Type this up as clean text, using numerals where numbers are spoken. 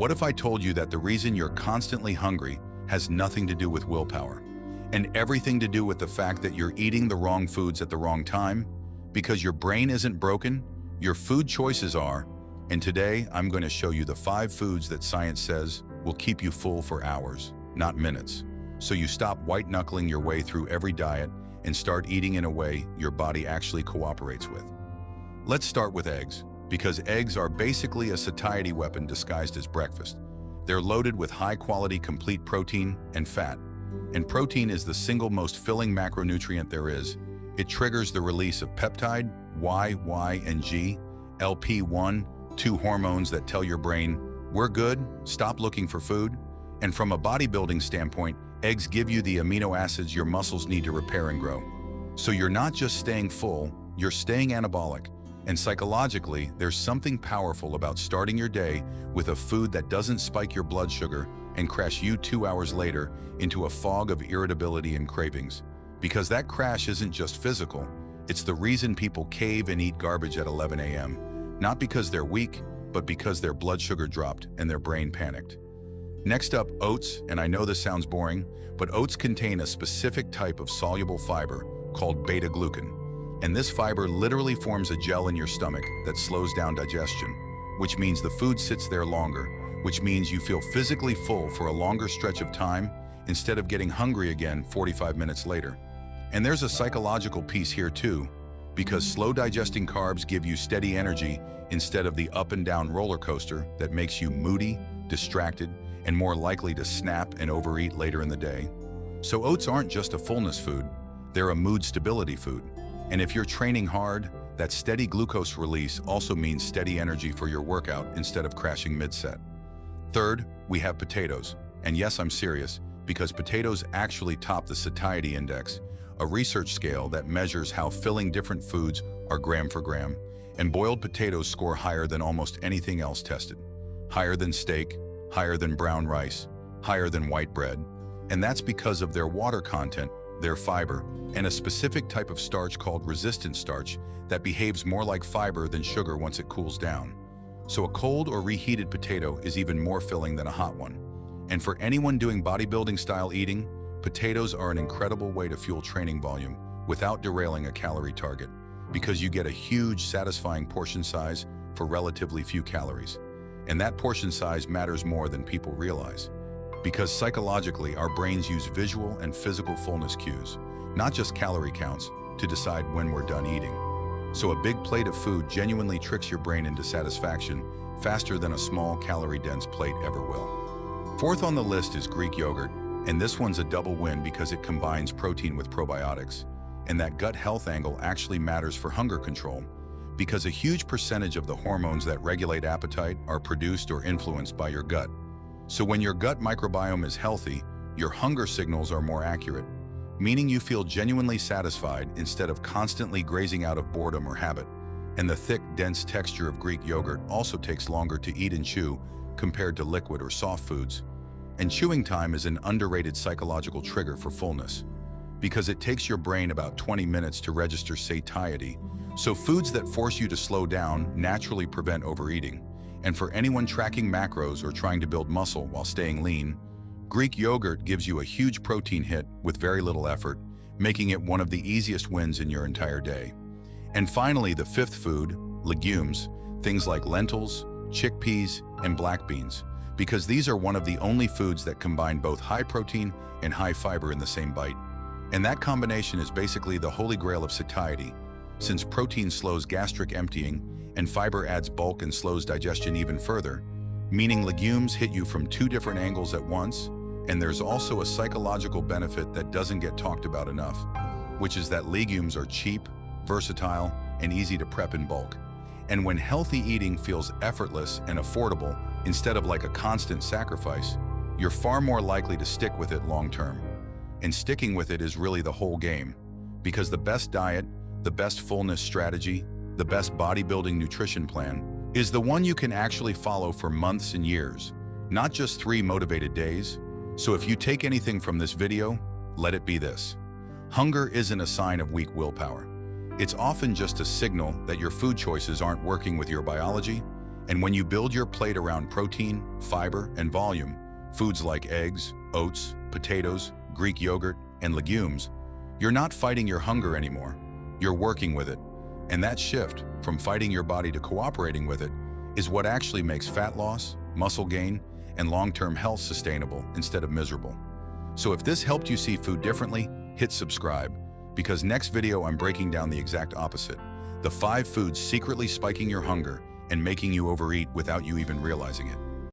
What if I told you that the reason you're constantly hungry has nothing to do with willpower, and everything to do with the fact that you're eating the wrong foods at the wrong time? Because your brain isn't broken, your food choices are, and today I'm going to show you the 5 foods that science says will keep you full for hours, not minutes. So you stop white-knuckling your way through every diet and start eating in a way your body actually cooperates with. Let's start with eggs, because eggs are basically a satiety weapon disguised as breakfast. They're loaded with high-quality complete protein and fat, and protein is the single most filling macronutrient there is. It triggers the release of peptide, Y and G, LP1, 2 hormones that tell your brain, we're good, stop looking for food. And from a bodybuilding standpoint, eggs give you the amino acids your muscles need to repair and grow. So you're not just staying full, you're staying anabolic. And psychologically, there's something powerful about starting your day with a food that doesn't spike your blood sugar and crash you 2 hours later into a fog of irritability and cravings. Because that crash isn't just physical, it's the reason people cave and eat garbage at 11 a.m. Not because they're weak, but because their blood sugar dropped and their brain panicked. Next up, oats, and I know this sounds boring, but oats contain a specific type of soluble fiber called beta-glucan. And this fiber literally forms a gel in your stomach that slows down digestion, which means the food sits there longer, which means you feel physically full for a longer stretch of time instead of getting hungry again 45 minutes later. And there's a psychological piece here too, because slow digesting carbs give you steady energy instead of the up and down roller coaster that makes you moody, distracted, and more likely to snap and overeat later in the day. So oats aren't just a fullness food, they're a mood stability food. And if you're training hard, that steady glucose release also means steady energy for your workout instead of crashing mid-set. Third, we have potatoes. And yes, I'm serious, because potatoes actually top the satiety index, a research scale that measures how filling different foods are gram for gram, and boiled potatoes score higher than almost anything else tested. Higher than steak, higher than brown rice, higher than white bread. And that's because of their water content, their fiber, and a specific type of starch called resistant starch that behaves more like fiber than sugar once it cools down. So a cold or reheated potato is even more filling than a hot one. And for anyone doing bodybuilding style eating, potatoes are an incredible way to fuel training volume without derailing a calorie target, because you get a huge, satisfying portion size for relatively few calories. And that portion size matters more than people realize, because psychologically our brains use visual and physical fullness cues, not just calorie counts, to decide when we're done eating. So a big plate of food genuinely tricks your brain into satisfaction faster than a small calorie-dense plate ever will. Fourth on the list is Greek yogurt, and this one's a double win because it combines protein with probiotics. And that gut health angle actually matters for hunger control, because a huge percentage of the hormones that regulate appetite are produced or influenced by your gut. So when your gut microbiome is healthy, your hunger signals are more accurate, meaning you feel genuinely satisfied instead of constantly grazing out of boredom or habit. And the thick, dense texture of Greek yogurt also takes longer to eat and chew compared to liquid or soft foods. And chewing time is an underrated psychological trigger for fullness, because it takes your brain about 20 minutes to register satiety. So foods that force you to slow down naturally prevent overeating. And for anyone tracking macros or trying to build muscle while staying lean, Greek yogurt gives you a huge protein hit with very little effort, making it one of the easiest wins in your entire day. And finally, the fifth food, legumes, things like lentils, chickpeas, and black beans, because these are one of the only foods that combine both high protein and high fiber in the same bite. And that combination is basically the holy grail of satiety, since protein slows gastric emptying and fiber adds bulk and slows digestion even further, meaning legumes hit you from 2 different angles at once. And there's also a psychological benefit that doesn't get talked about enough, which is that legumes are cheap, versatile, and easy to prep in bulk. And when healthy eating feels effortless and affordable instead of like a constant sacrifice, you're far more likely to stick with it long term. And sticking with it is really the whole game, because the best diet, the best fullness strategy, the best bodybuilding nutrition plan is the one you can actually follow for months and years, not just 3 motivated days. So if you take anything from this video, let it be this. Hunger isn't a sign of weak willpower. It's often just a signal that your food choices aren't working with your biology, And when you build your plate around protein, fiber, and volume, foods like eggs, oats, potatoes, Greek yogurt, and legumes, you're not fighting your hunger anymore. You're working with it. And that shift from fighting your body to cooperating with it is what actually makes fat loss, muscle gain, and long-term health sustainable instead of miserable. So if this helped you see food differently, hit subscribe, because next video I'm breaking down the exact opposite. The 5 foods secretly spiking your hunger and making you overeat without you even realizing it.